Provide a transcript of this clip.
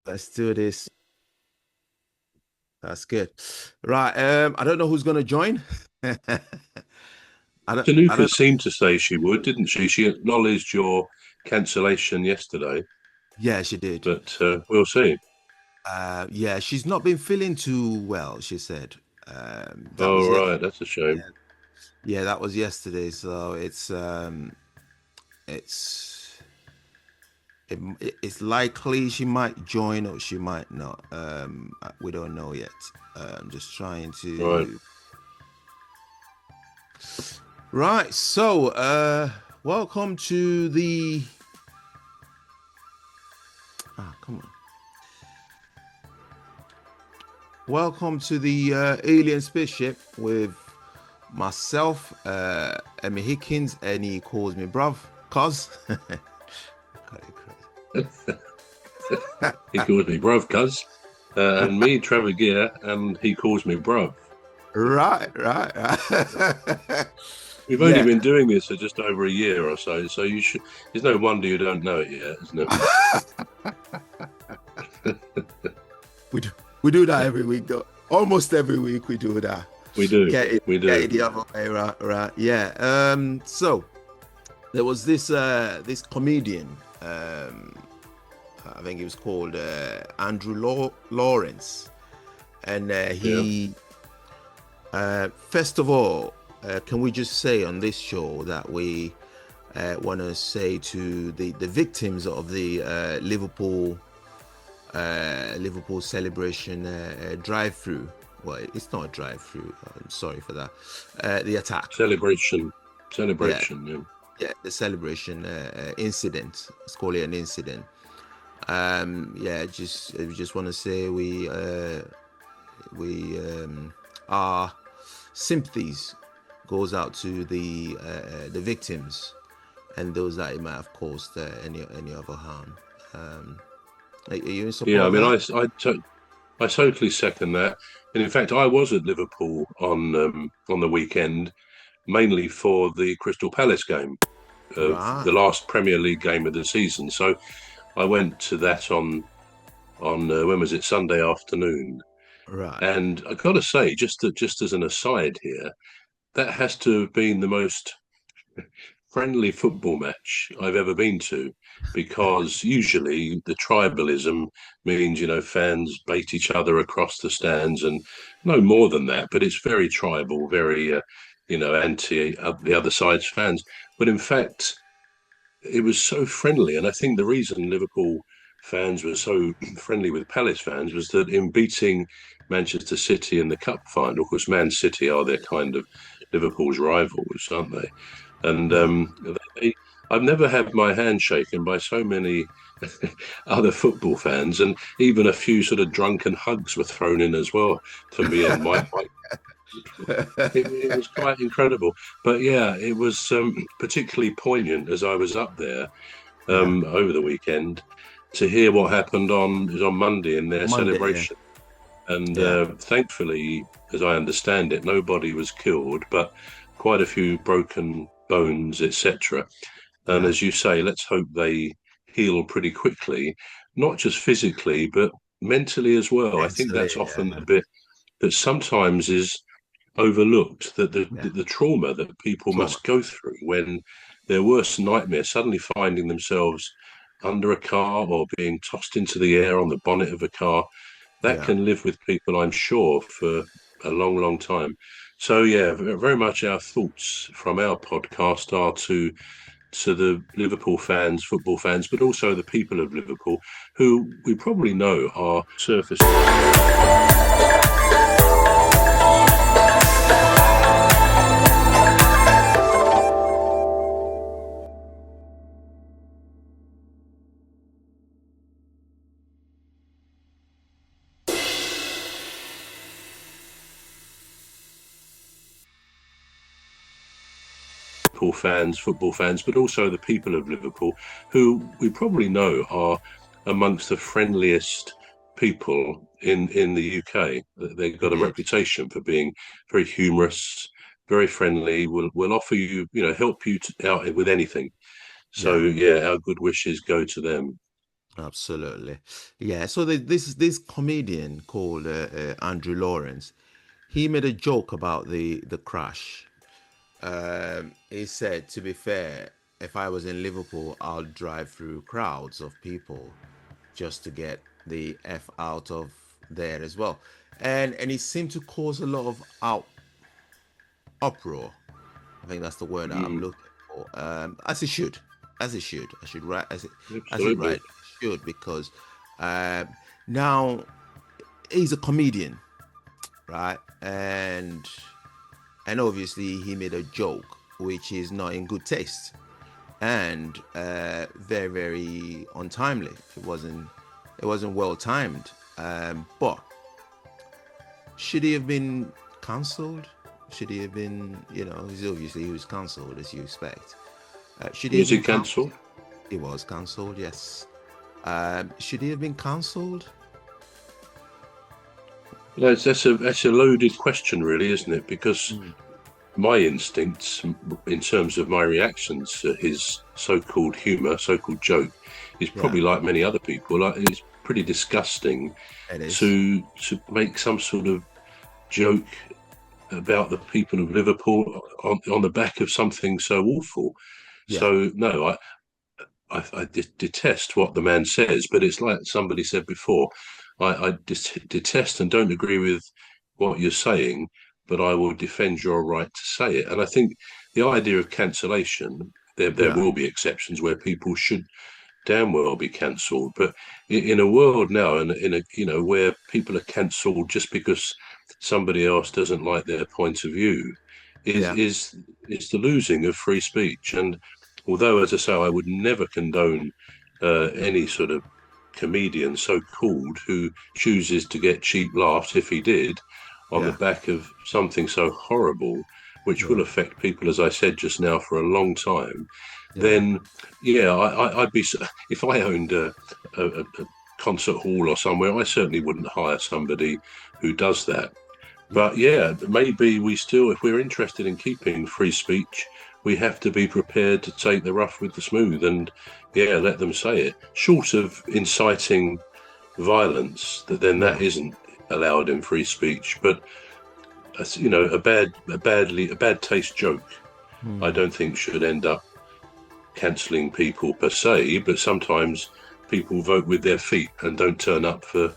Let's do this. That's good. Right. I don't know who's gonna join. I I Tanuka don't seemed to say she would, didn't she? She acknowledged your cancellation yesterday, Yeah, she did. but we'll see. Yeah, she's not been feeling too well, she said. That Oh, was right, yes. that's a shame. Yeah, yeah, that was yesterday. So it's it's likely she might join or she might not. We don't know yet. I'm just trying Right. to. Right. So, welcome to the. Come on. Welcome to the Alien Spaceship with myself, Emmy Hikins, and he calls me bruv, cuz. He calls me bruv, cuz. And me, Trevor Gear, and he calls me bruv. Right, right. We've only Yeah. been doing this for just over a year or so, so you should. There's no wonder you don't know it yet, isn't it? we do, we do that every week, though. Almost every week we do that. We do, we Get it do. the other way, right, right. Yeah. So there was this comedian, I think he was called Andrew Lawrence, and Yeah, he first of all, can we just say on this show that we want to say to the victims of the Liverpool celebration drive-through. Well, it's not a drive-through. I'm sorry for that. The attack. celebration, Yeah, celebration. Yeah. yeah. The celebration incident. Let's call it an incident. Yeah. Just we just want to say we our sympathies goes out to the victims and those that it might have caused any other harm. Um, are you in Yeah, support I of mean, that? I totally second that. And in fact, I was at Liverpool on the weekend, mainly for the Crystal Palace game, Right, the last Premier League game of the season. So I went to that on when was it, Sunday afternoon. right. And I got to say, just as an aside here, that has to have been the most friendly football match I've ever been to, because usually the tribalism means, fans bait each other across the stands and no more than that, but it's very tribal, very, anti the other side's fans. But in fact, it was so friendly. And I think the reason Liverpool fans were so friendly with Palace fans was that in beating Manchester City in the cup final, of course, Man City are their kind of Liverpool's rivals, aren't they? And Yeah. they, I've never had my hand shaken by so many other football fans, and even a few sort of drunken hugs were thrown in as well to me and my it was quite incredible. But yeah, it was particularly poignant as I was up there Yeah. over the weekend to hear what happened on Monday in their Monday, yeah. celebration. And Yeah. thankfully, as I understand it, nobody was killed, but quite a few broken bones, etc. And Yeah. as you say, let's hope they heal pretty quickly, not just physically, but mentally as well. I think Mentally, that's often yeah. the bit that sometimes is overlooked, that the, Yeah. the trauma that people Trauma. must go through when their worst nightmare, suddenly finding themselves under a car or being tossed into the air on the bonnet of a car, that Yeah. can live with people, I'm sure, for a long, long time. So yeah, very much our thoughts from our podcast are to the Liverpool fans, football fans, but also the people of Liverpool, who we probably know are surface fans, football fans, but also the people of Liverpool, who we probably know are amongst the friendliest people in the UK. They've got a Indeed. reputation for being very humorous, very friendly. Will offer you, help you out with anything. So Yeah. yeah, our good wishes go to them. Absolutely. Yeah. So this comedian called Andrew Lawrence, he made a joke about the crash. He said, to be fair, if I was in Liverpool, I'll drive through crowds of people just to get the F out of there as well. And it seemed to cause a lot of uproar. I think that's the word that I'm Mm, looking for. As it should, as it should. I should write as it absolutely. right should, because uh, now he's a comedian, right? And obviously he made a joke which is not in good taste and very very untimely. It wasn't well timed. But should he have been cancelled? Should he have been, he's obviously he was cancelled as you expect. Should he have Was been it cancelled? cancelled? He was cancelled, yes. Should he have been cancelled? That's a loaded question, really, isn't it? Because Mm. my instincts, in terms of my reactions to his so-called humour, so-called joke, is Yeah, probably like many other people. Like, it's pretty disgusting it is. to make some sort of joke about the people of Liverpool on the back of something so awful. Yeah, So no, I detest what the man says, but it's like somebody said before. I detest and don't agree with what you're saying, but I will defend your right to say it. And I think the idea of cancellation, there yeah, will be exceptions where people should damn well be cancelled. But in a world now, and in a where people are cancelled just because somebody else doesn't like their point of view, is yeah, is is the losing of free speech. And although, as I say, I would never condone any sort of comedian so called who chooses to get cheap laughs, if he did, on the yeah, back of something so horrible, which will yeah, affect people, as I said just now, for a long time, yeah, then yeah, I'd be, if I owned a concert hall or somewhere, I certainly wouldn't hire somebody who does that. yeah, But yeah, maybe we still, if we're interested in keeping free speech, we have to be prepared to take the rough with the smooth and, yeah, let them say it. Short of inciting violence, that yeah. isn't allowed in free speech. But a bad taste joke, I Hmm. don't think should end up cancelling people per se. But sometimes people vote with their feet and don't turn up for